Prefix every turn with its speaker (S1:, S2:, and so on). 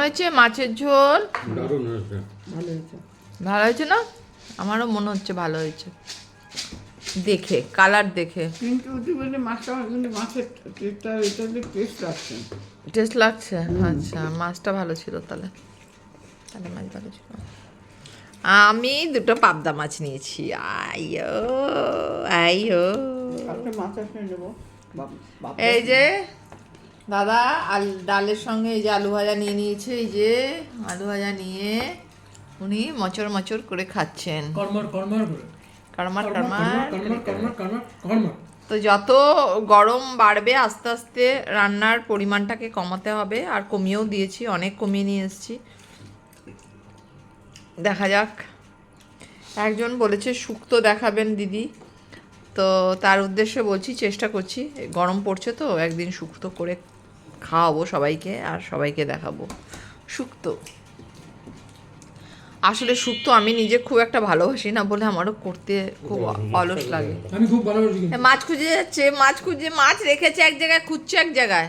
S1: হয়েছে মাছের ঝোল?
S2: দারুণ হয়েছে।
S3: ভালো হয়েছে।
S1: ভালো হয়েছে না? আমারও মনে হচ্ছে ভালো হয়েছে দেখে, কালার দেখে।
S3: কিন্তু বলে মাছটা কিন্তু মাছের টেস্টটা এটাতে টেস্ট লাগছে।
S1: টেস্ট লাগছে? আচ্ছা, মাছটা ভালো ছিল তাহলে। তাহলে মাছ ভালো ছিল। আমি দুটো পাবদা মাছ নিয়েছি। আইয়ো আইয়ো।
S3: কালকে মাছ আসলে নেবো।
S1: এই যে দাদা ডালের সঙ্গে এই যে আলু ভাজা নিয়ে নিয়েছে। এই যে আলু ভাজা নিয়ে উনি মচর মচর করে খাচ্ছেন।
S2: কর্মর কর্মর করে।
S1: কারমার
S2: কর্মর
S1: কারমার
S2: কর্মর কর্মর কর্মর কর্মর।
S1: তো যত গরম বাড়বে আস্তে আস্তে রান্নার পরিমাণটাকে কমাতে হবে। আর কমিয়েও দিয়েছি, অনেক কমিয়ে নিয়ে এসেছি। দেখা যাক। একজন বলেছে শুক্তো দেখাবেন দিদি, তো তার উদ্দেশ্যে বলছি, চেষ্টা করছি। গরম পড়ছে তো একদিন শুক্তো করে খাওয়াবো সবাইকে, আর সবাইকে দেখাবো শুক্তো। আসলে শুক্তো আমি নিজে খুব একটা ভালোবাসি না বলে আমারও করতে খুব অলস লাগে।
S2: আমি খুব ভালোবাসি।
S1: মাছ খুঁজে যাচ্ছে, মাছ খুঁজে, মাছ রেখেছে এক জায়গায়, খুঁজছে এক জায়গায়।